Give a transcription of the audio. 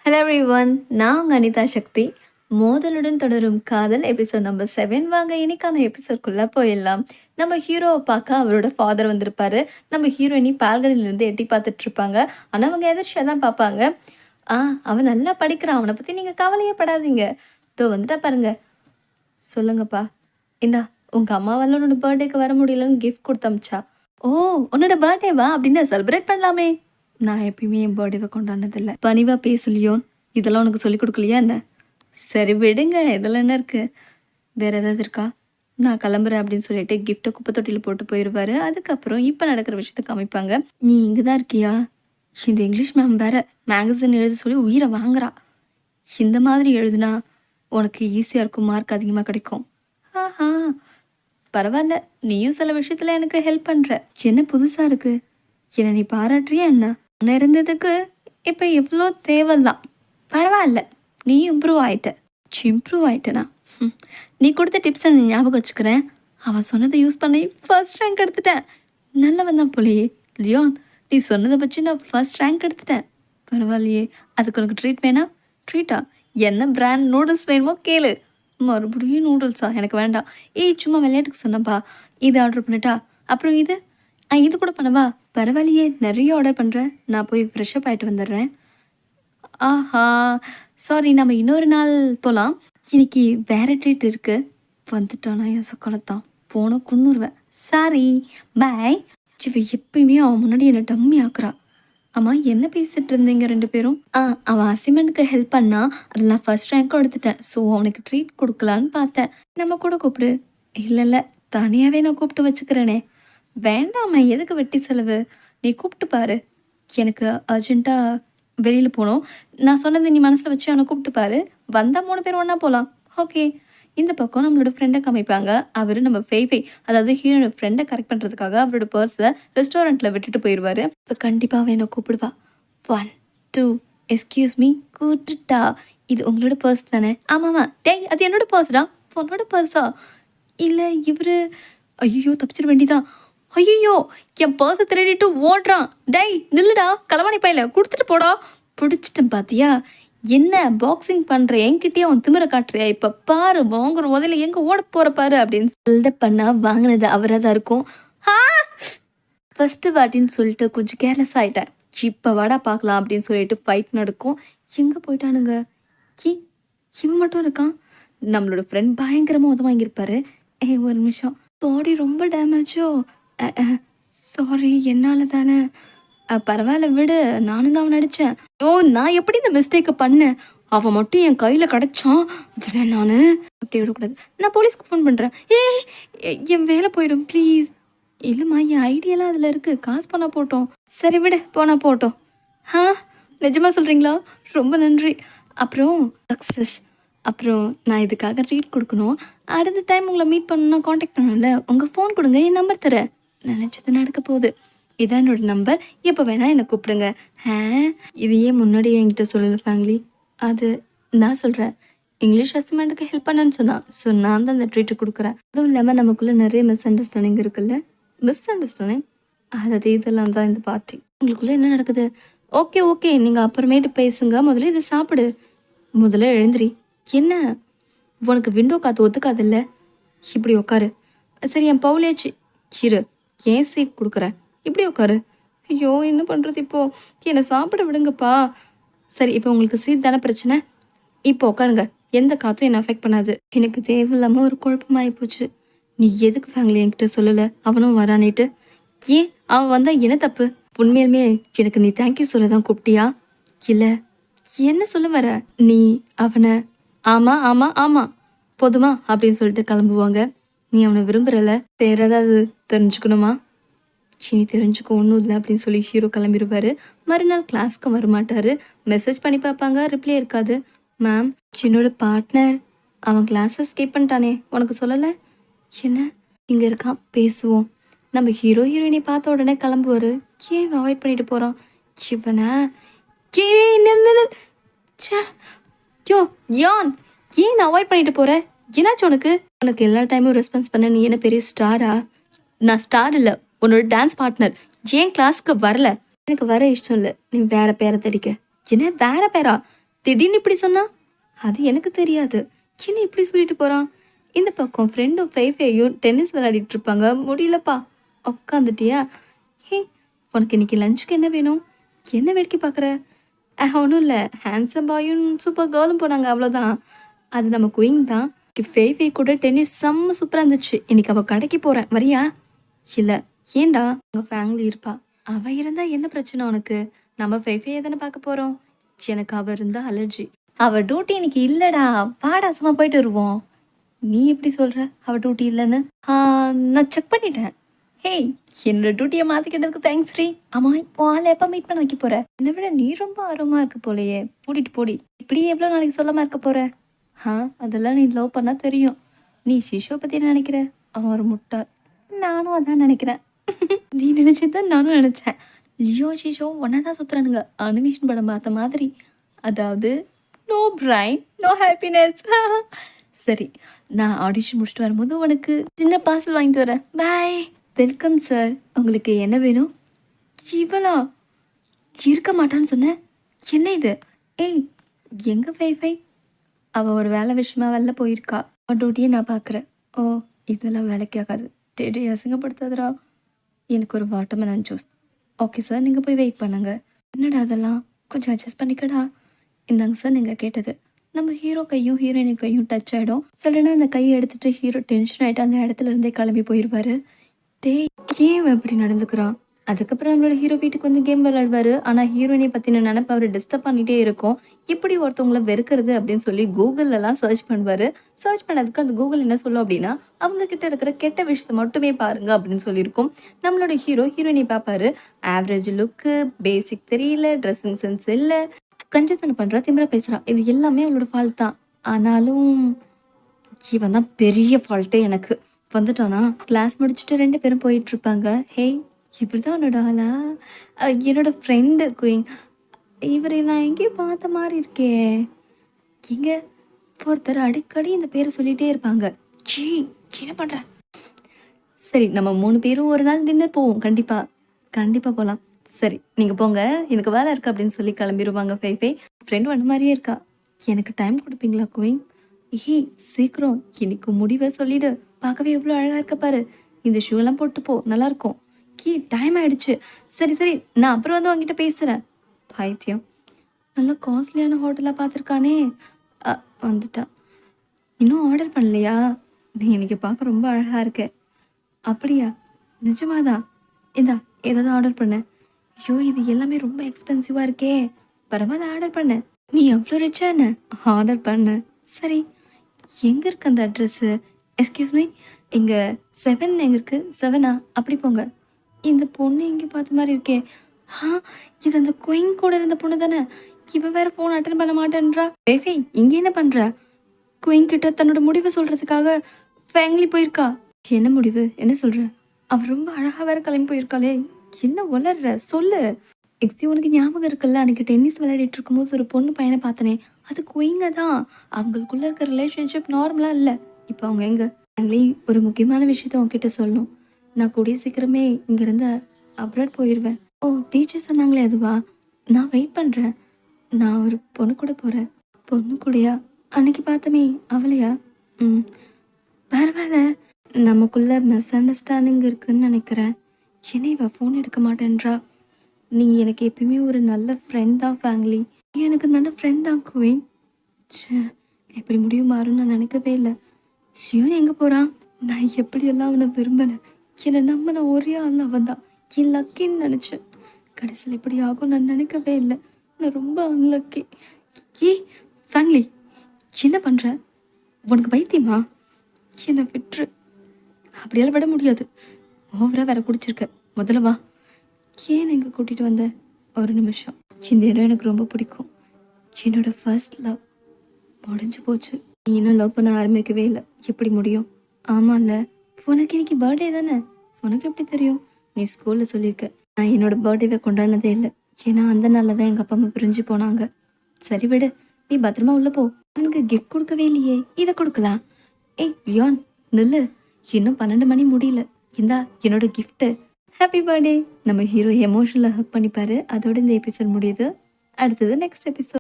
Hello everyone, நான் உங்கள் அனிதா சக்தி. மோதலுடன் தொடரும் காதல் எபிசோட் நம்பர் 7. வாங்க இன்னைக்கான எபிசோட்குள்ளே போயிடலாம். நம்ம ஹீரோவை பார்க்க அவரோட ஃபாதர் வந்திருப்பாரு. நம்ம ஹீரோயினி பால்கனிலேருந்து எட்டி பார்த்துட்டு இருப்பாங்க. ஆனால் அவங்க எதிர்ச்சியாக தான் பார்ப்பாங்க. அவன் நல்லா படிக்கிறான், அவனை பற்றி நீங்கள் கவலையே படாதீங்க. இதோ வந்துட்டா பாருங்க. சொல்லுங்கப்பா, இந்தா உங்கள் அம்மாவால் உன்னோட பர்த்டேக்கு வர முடியலன்னு கிஃப்ட் கொடுத்தமிச்சா. ஓ, உன்னோட பர்த்டேவா? அப்படின்னு செலிப்ரேட் பண்ணலாமே. நான் எப்பயுமே என் பர்த்டேவை கொண்டாடினதில்லை. பணிவாக பேசலையோ, இதெல்லாம் உனக்கு சொல்லிக் கொடுக்கலையா என்ன? சரி விடுங்க, இதெல்லாம் என்ன இருக்குது? வேறு ஏதாவது இருக்கா? நான் கிளம்புறேன் அப்படின்னு சொல்லிட்டு கிஃப்ட்டை குப்பை தொட்டியில் போட்டு போயிடுவார். அதுக்கப்புறம் இப்போ நடக்கிற விஷயத்த காமிப்பாங்க. நீ இங்கே தான் இருக்கியா? இந்த இங்கிலீஷ் மேம் வேற மேகசின் எழுத சொல்லி உயிரை வாங்குறா. இந்த மாதிரி எழுதுனா உனக்கு ஈஸியாக இருக்கும், மார்க் அதிகமாக கிடைக்கும். ஆஹா, பரவாயில்ல, நீயும் சில விஷயத்தில் எனக்கு ஹெல்ப் பண்ணுற. என்ன புதுசாக இருக்குது? என்னை நீ பாராட்டுறியா என்ன? நான் இருந்ததுக்கு இப்போ எவ்வளோ தேவைதான். பரவாயில்ல, நீ இம்ப்ரூவ் ஆகிட்ட. இம்ப்ரூவ் ஆகிட்டனா? நீ கொடுத்த டிப்ஸை நீ ஞாபகம் வச்சுக்கிறேன். அவன் சொன்னதை யூஸ் பண்ணி ஃபர்ஸ்ட் ரேங்க் எடுத்துட்டேன். நல்லவன் தான் போலையே. லியோன், நீ சொன்னதை வச்சு நான் ஃபர்ஸ்ட் ரேங்க் எடுத்துட்டேன். பரவாயில்லையே. அதுக்கு உனக்கு ட்ரீட் வேணா? ட்ரீட்டா? என்ன பிராண்ட் நூடுல்ஸ் வேணுமோ கேளு. மறுபடியும் நூடுல்ஸா? எனக்கு வேண்டாம். சும்மா விளையாட்டுக்கு சொன்னப்பா. இது ஆர்டர் பண்ணிட்டா? அப்புறம் இது கூட பண்ணவா? பரவாயில்லையே, நிறைய ஆர்டர் பண்ணுறேன். நான் போய் ஃப்ரெஷ்ஷப் ஆகிட்டு வந்துடுறேன். ஆஹா, சாரி, நம்ம இன்னொரு நாள் போகலாம். இன்னைக்கு வேறு ட்ரீட் இருக்குது. வந்துட்டானா என் சொக்கலத்தான் போனோம் குன்னுருவேன். சாரி, பாய். சிவ எப்பயுமே அவன் முன்னாடி என்னை டம்மி ஆக்குறா. ஆமாம், என்ன பேசிகிட்டு இருந்தீங்க ரெண்டு பேரும்? அவன் அசைன்மெண்ட்டுக்கு ஹெல்ப் பண்ணா, அதில் நான் ஃபர்ஸ்ட் ரேங்க்கும் எடுத்துட்டேன். ஸோ அவனுக்கு ட்ரீட் கொடுக்கலான்னு பார்த்தேன். நம்ம கூட கூப்பிடு. இல்லை, தனியாகவே நான் கூப்பிட்டு வச்சுக்கிறேனே. வேண்டாம்மா, எதுக்கு வெட்டி செலவு? நீ கூப்பிட்டு பாரு. எனக்கு அர்ஜென்ட்டாக வெளியில் போகணும். நான் சொன்னது நீ மனசில் வச்சு அவனை கூப்பிட்டு பாரு. வந்தால் 3 பேர் ஒன்றா போகலாம். ஓகே. இந்த பக்கம் நம்மளோட ஃப்ரெண்டை காமிப்பாங்க. அவர் நம்ம ஃபேஃபை, அதாவது ஹீரோட ஃப்ரெண்டை கரெக்ட் பண்ணுறதுக்காக அவரோட பர்ஸை ரெஸ்டாரண்ட்டில் விட்டுட்டு போயிடுவார். இப்போ கண்டிப்பாக அவன் என்னை கூப்பிடுவா. 1 2 எஸ்கியூஸ் மீ. கூப்பிட்டுட்டா. இது உங்களோட பர்ஸ் தானே? ஆமாம்மா. டேய், அது என்னோட பர்ஸ்டா. உன்னோட பர்ஸா? இல்லை, இவர். ஐயோ, தப்பிச்சிட வேண்டிதான். ஐயோ, என் பர்ஸை திருடிட்டு ஓடுறான். டேய் நில்லுடா, களவாணி பையில கொடுத்துட்டு போடா. பிடிச்சிட்டேன் பாத்தியா? என்ன பாக்ஸிங் பண்ணுற? என்கிட்டயே அவன் திமிர காட்டுறியா? இப்போ பாரு, வாங்குற உதவில எங்கே ஓட போகிற பாரு அப்படின்னு சொல்லிட்டு பண்ணால் வாங்கினது அவராக தான் இருக்கும். ஃபஸ்ட்டு வாட்டின்னு சொல்லிட்டு கொஞ்சம் கேர்லெஸ் ஆகிட்டேன். இப்போ வாடா பார்க்கலாம் அப்படின்னு சொல்லிட்டு ஃபைட் நடக்கும். எங்கே போயிட்டானுங்க? இவன் மட்டும் இருக்கான். நம்மளோட ஃப்ரெண்ட் பயங்கரமாக உதவ வாங்கியிருப்பாரு. ஒரு நிமிஷம், பாடி ரொம்ப டேமேஜோ? சாரி, என்னால் தானே. பரவாயில்ல விடு, நானும் தான் அவன் நடித்தேன். நான் எப்படி இந்த மிஸ்டேக்கை பண்ணேன்? அவன் மட்டும் என் கையில் கிடச்சான். நான் அப்படி விடக்கூடாது. நான் போலீஸ்க்கு ஃபோன் பண்ணுறேன். என் வேலை போயிடும் ப்ளீஸ். இல்லைம்மா, என் ஐடியெல்லாம் அதில் இருக்குது. காசு போனால் போட்டோம். சரி விடு, போனால் போட்டோம். நிஜமாக சொல்கிறீங்களா? ரொம்ப நன்றி. அப்புறம் சக்ஸஸ். அப்புறம் நான் இதுக்காக ட்ரீட் கொடுக்கணும். அடுத்த டைம் உங்களை மீட் பண்ணணும்னா காண்டாக்ட் பண்ணணும்ல. உங்கள் ஃபோன் கொடுங்க, என் நம்பர் தரேன். நினச்சது நடக்க போகுது. இதான் என்னோடய நம்பர். எப்போ வேணால் என்னை கூப்பிடுங்க. இது ஏன் முன்னாடியே என்கிட்ட சொல்லலை ஃபேமிலி? அது நான் சொல்கிறேன். இங்கிலீஷ் அசைன்மெண்ட்டுக்கு ஹெல்ப் பண்ணேன்னு சொன்னான். ஸோ நான் தான் அந்த ட்ரீட்டு கொடுக்குறேன். அதுவும் இல்லாமல் நமக்குள்ளே நிறைய மிஸ் அண்டர்ஸ்டாண்டிங் இருக்குல்ல. Miss understanding? அது இதெல்லாம் தான் இந்த பார்ட்டி. உங்களுக்குள்ளே என்ன நடக்குது? ஓகே, நீங்கள் அப்புறமேட்டு பேசுங்க. முதல்ல இதை சாப்பிடு. முதல்ல எழுந்திரி. என்ன உனக்கு விண்டோ காற்று ஒத்துக்காதில்ல? இப்படி உட்காரு. சரி, என் பவுலேச்சு இரு. ஏன் சீட் கொடுக்குறேன்? இப்படி உட்காரு. ஐயோ, என்ன பண்ணுறது இப்போது? என்னை சாப்பிட விடுங்கப்பா. சரி, இப்போ உங்களுக்கு சீட் தானே பிரச்சனை? இப்போ உட்காருங்க. எந்த காற்றும் என்னை அஃபெக்ட் பண்ணாது. எனக்கு தேவையில்லாமல் ஒரு குழப்பமாகி போச்சு. நீ எதுக்கு ஃபேமிலி என்கிட்ட சொல்லலை அவனும் வரானேட்டு? ஏன் அவன் வந்தால் என்ன தப்பு? உண்மையிலுமே எனக்கு நீ தேங்க்யூ சொல்ல தான் கூப்பிட்டியா? இல்லை, என்ன சொல்ல வர நீ? அவனை ஆமாம் போதுமா அப்படின்னு சொல்லிட்டு கிளம்புவாங்க. நீ அவனை விரும்புகிறல? வேறு ஏதாவது தெரிஞ்சுக்கணுமா? நீ தெரிஞ்சுக்க ஒன்றும் இல்லை அப்படின்னு சொல்லி ஹீரோ கிளம்பிடுவார். மறுநாள் கிளாஸ்க்கு வரமாட்டார். மெசேஜ் பண்ணி பார்ப்பாங்க, ரிப்ளை இருக்காது. மேம், என்னோட பார்ட்னர் அவன் கிளாஸை ஸ்கிப் பண்ணிட்டானே, உனக்கு சொல்லலை? என்ன? இங்கே இருக்கான், பேசுவோம். நம்ம ஹீரோயினை பார்த்த உடனே கிளம்புவார். ஏன் அவாய்ட் பண்ணிட்டு போகிறான் இவனை? யான், ஏன் அவாய்ட் பண்ணிட்டு போற? என்னாச்சு உனக்கு எல்லா டைமும் ரெஸ்பான்ஸ் பண்ண நீ என்ன பெரிய ஸ்டாரா? நான் ஸ்டார் இல்லை, உன்னோட டான்ஸ் பார்ட்னர். ஏன் கிளாஸ்க்கு வரல? எனக்கு வர இஷ்டம் இல்லை. நீ வேற பேரை தடிக்க. என்ன வேற பேரா? திடீர்னு இப்படி சொன்னா அது எனக்கு தெரியாது. என்ன இப்படி சொல்லிட்டு போறான்? இந்த பக்கம் ஃப்ரெண்டும் ஃபைஃபையும் டென்னிஸ் விளையாடிட்டு இருப்பாங்க. முடியலப்பா. உட்காந்துட்டியா? ஹே, உனக்கு இன்னைக்கு லஞ்சுக்கு என்ன வேணும்? என்ன வேடிக்கை பார்க்குற? ஒன்றும் இல்லை, ஹேண்ட்ஸம் பாயும் சூப்பர் கேர்ளும் போனாங்க, அவ்வளோதான். அது நம்ம குயின் தான். ஃபேஃபே கூட டென்னிஸ் செம்ம சூப்பராக இருந்துச்சு. இன்னைக்கு அவள் கடைக்கு போகிறேன், வரியா? இல்லை. ஏண்டா? உங்கள் ஃபேமிலி இருப்பா. அவள் இருந்தால் என்ன பிரச்சனை உனக்கு? நம்ம ஃபேஃபையை தானே பார்க்க போகிறோம். எனக்கு அவள் இருந்தால் அலர்ஜி. அவள் டியூட்டி இன்னைக்கு இல்லைடா. வாடா சும்மா போயிட்டு வருவோம். நீ எப்படி சொல்கிற அவள் டியூட்டி இல்லைன்னு? நான் செக் பண்ணிட்டேன். ஹேய், என்னோட டியூட்டியை மாற்றிக்கிட்டதுக்கு தேங்க்ஸ் ரீ. ஆமாம், இப்போ ஆள் எப்போ மீட் பண்ண வைக்க போகிற? என்னை விட நீ ரொம்ப ஆர்வமாக இருக்க போலையே. கூட்டிட்டு போடி. இப்படியே எவ்வளோ நாளைக்கு சொல்லாமல் இருக்க போகிற? அதெல்லாம் நீ லவ் பண்ணால் தெரியும். நீ ஷிஷோ பற்றி என்ன நினைக்கிற? அவன் ஒரு முட்டாள். நானும் அதான் நினைக்கிறேன். நீ நினச்சதான் நானும் நினச்சேன். லியோ ஷிஷோ ஒன்றா தான் சுற்றுறானுங்க. அனிமேஷன் படம் பார்த்த மாதிரி. அதாவது நோ பிரைன் நோ ஹாப்பினஸ். சரி, நான் ஆடிஷன் முடிச்சுட்டு வரும்போது உனக்கு சின்ன பார்சல் வாங்கிட்டு வரேன். பாய். Welcome sir. உங்களுக்கு என்ன வேணும்? இவளா? இருக்க மாட்டான்னு சொன்னேன். என்ன இது? ஏய், எங்கே ஃபைஃபை? அவள் ஒரு வேலை விஷயமா வெளில போயிருக்கா. அவன் டியூட்டியை நான் பார்க்குறேன். ஓ, இதெல்லாம் வேலைக்கு ஆகாது. டேடி அசிங்கப்படுத்தாதரா. எனக்கு ஒரு வாட்டர்மெலன் ஜூஸ். ஓகே சார், நீங்கள் போய் வெயிட் பண்ணுங்க. என்னடா அதெல்லாம்? கொஞ்சம் அட்ஜஸ்ட் பண்ணிக்கடா. இந்தாங்க சார், நீங்கள் கேட்டது. நம்ம ஹீரோ கையும் ஹீரோயின் கையும் டச் ஆகிடும். சொல்லுன்னா அந்த கையை எடுத்துகிட்டு ஹீரோ டென்ஷன் ஆகிட்டு அந்த இடத்துல இருந்தே கிளம்பி போயிடுவார். டேய், ஏன் இப்படி நடந்துக்கிறான்? அதுக்கப்புறம் நம்மளோட ஹீரோ வீட்டுக்கு வந்து கேம் விளையாடுவார். ஆனால் ஹீரோயினை பற்றின நினைப்பு அவர் டிஸ்டர்ப் பண்ணிகிட்டே இருக்கும். எப்படி ஒருத்தவங்கள வெறுக்கிறது அப்படின்னு சொல்லி கூகுளெலாம் சர்ச் பண்ணுவார். சர்ச் பண்ணதுக்கு அந்த கூகுள் என்ன சொல்லும் அப்படின்னா, அவங்க கிட்ட இருக்கிற கெட்ட விஷயத்தை மட்டுமே பாருங்க அப்படின்னு சொல்லியிருக்கும். நம்மளோட ஹீரோ ஹீரோயினை பார்ப்பாரு. ஆவரேஜ் லுக்கு, பேசிக் தெரியல, ட்ரெஸ்ஸிங் சென்ஸ் இல்லை, கஞ்சத்தனை பண்ணுறா, திமிரா பேசுகிறா. இது எல்லாமே அவளோட ஃபால்ட் தான். ஆனாலும் இவன் தான் பெரிய ஃபால்ட்டே எனக்கு. வந்துட்டானா? கிளாஸ் முடிச்சுட்டு 2 பேரும் போயிட்டுருப்பாங்க. ஹேய், இப்படி தான் உன்னோட ஆளா? என்னோட ஃப்ரெண்டு குயின். இவரை நான் எங்கேயோ பார்த்த மாதிரி இருக்கே. எங்கே? ஒருத்தர் அடிக்கடி இந்த பேரை சொல்லிகிட்டே இருப்பாங்க. சீ, என்ன பண்ணுற? சரி, நம்ம 3 பேரும் ஒரு நாள் டின்னர் போவோம். கண்டிப்பாக போகலாம். சரி, நீங்கள் போங்க, எனக்கு வேலை இருக்குது அப்படின்னு சொல்லி கிளம்பிடுவாங்க ஃபைஃபை. ஃப்ரெண்ட் வந்த மாதிரியே இருக்கா. எனக்கு டைம் கொடுப்பீங்களா குயின்? ஏய், சீக்கிரம் இன்னைக்கு முடிவை சொல்லிவிடு. பார்க்கவே எவ்வளோ அழகாக இருக்க பாரு. இந்த ஷூலாம் போட்டு போ, நல்லாயிருக்கும். டைம் ஆகிடுச்சு. சரி சரி, நான் அப்புறம் வந்து உங்ககிட்ட பேசுகிறேன். பைத்தியம், நல்லா காஸ்ட்லியான ஹோட்டலாக பார்த்துருக்கானே. வந்துட்டான். இன்னும் ஆர்டர் பண்ணலையா? நீ இன்னைக்கு பார்க்க ரொம்ப அழகாக இருக்க. அப்படியா? நிஜமாதான்? இந்தா, ஏதாவது ஆர்டர் பண்ண. ஐயோ, இது எல்லாமே ரொம்ப எக்ஸ்பென்சிவாக இருக்கே. பரவாயில்ல, ஆர்டர் பண்ண. நீ எவ்வளோ ரிச்சா என்ன? ஆர்டர் பண்ண. சரி, எங்கே இருக்கு அந்த அட்ரெஸ்ஸு? எக்ஸ்கியூஸ் மீ, இங்கே 7 எங்கே இருக்குது? 7ஆ? அப்படி போங்க. இந்த பொண்ணு எங்கே பார்த்த மாதிரி இருக்கே. இது அந்த குயின் கூட இருந்த பொண்ணு தானே? இவ வேற ஃபோன் அட்டன் பண்ண மாட்டேன்றா. ஃபைஃபை, இங்கே என்ன பண்ணுற? குயின் கிட்ட தன்னோட முடிவை சொல்கிறதுக்காக ஃபேமிலி போயிருக்கா. என்ன முடிவு? என்ன சொல்கிற? அவள் ரொம்ப அழகாக வேற கிளம்பி போயிருக்காளே. என்ன வளர்ற? சொல்லு. உனக்கு ஞாபகம் இருக்குல்ல, அன்றைக்கி டென்னிஸ் விளையாடிட்டு இருக்கும்போது ஒரு பொண்ணு பையனை பார்த்தனே, அது குயிங்க தான். அவங்களுக்குள்ளே இருக்க ரிலேஷன்ஷிப் நார்மலாக இல்லை. இப்போ அவங்க எங்கே? ஒரு முக்கியமான விஷயத்த உங்ககிட்ட சொல்லணும். நான் கூடிய சீக்கிரமே இங்கேருந்து அப்ராட் போயிடுவேன். ஓ, டீச்சர் சொன்னாங்களே அதுவா? நான் வெயிட் பண்ணுறேன். நான் ஒரு பொண்ணு கூட போகிறேன். பொண்ணு கூடயா? அன்னைக்கு பார்த்தமே அவளையா? பரவாயில்ல, நமக்குள்ள மிஸ் அண்டர்ஸ்டாண்டிங் இருக்குன்னு நினைக்கிறேன். என்ன இவ ஃபோன் எடுக்க மாட்டேன்றா? நீ எனக்கு எப்பயுமே ஒரு நல்ல ஃப்ரெண்ட் தான் ஃபேமிலி. எனக்கு நல்ல ஃப்ரெண்ட் தான் குயின். எப்படி முடிவு மாறும்னு நான் நினைக்கவே இல்லை. ஷியோன் எங்கே போகிறான்? நான் எப்படியெல்லாம் அவனை விரும்பினேன். என்னை நம்பின ஒரே ஆள் அவன் தான். என் லக்கின்னு நினச்சேன். கடைசியில் எப்படி ஆகும் நான் நினைக்கவே இல்லை. நான் ரொம்ப அன்லக்கி. ஏய் ஃபேமிலி, என்ன பண்ணுற? உனக்கு பைத்தியமா? என்னை விட்டுரு. அப்படியெல்லாம் விட முடியாது. ஓவராக வேற குடிச்சிருக்க. முதல்ல வா. ஏன் எங்கே கூட்டிகிட்டு வந்த? ஒரு நிமிஷம். இந்த இடம் எனக்கு ரொம்ப பிடிக்கும். என்னோட ஃபர்ஸ்ட் லவ் முடிஞ்சு போச்சு. நீ இன்னும் லவ் பண்ண ஆரம்பிக்கவே இல்லை. எப்படி முடியும்? ஆமாம்ல, உனக்கு இன்னைக்கு பர்த்டே தானே? உனக்கு எப்படி தெரியும்? நீ ஸ்கூலில் சொல்லியிருக்க. நான் என்னோட பர்த்டேவை கொண்டாடினதே இல்லை. ஏன்னா அந்த நாளில் தான் எங்கள் அப்பா அம்மா பிரிஞ்சு போனாங்க. சரி விடு, நீ பத்திரமா உள்ளே போ. அவனுக்கு கிஃப்ட் கொடுக்கவே இல்லையே, இதை கொடுக்கலாம். ஏய் லியான், நில்லு. இன்னும் 12 மணி முடியல. இந்தா என்னோட கிஃப்ட்டு. Happy birthday. நம்ம ஹீரோ எமோஷனலாக ஹக் பண்ணிப்பாரு. அதோட இந்த எபிசோட் முடியுது. அடுத்தது நெக்ஸ்ட் எபிசோட்.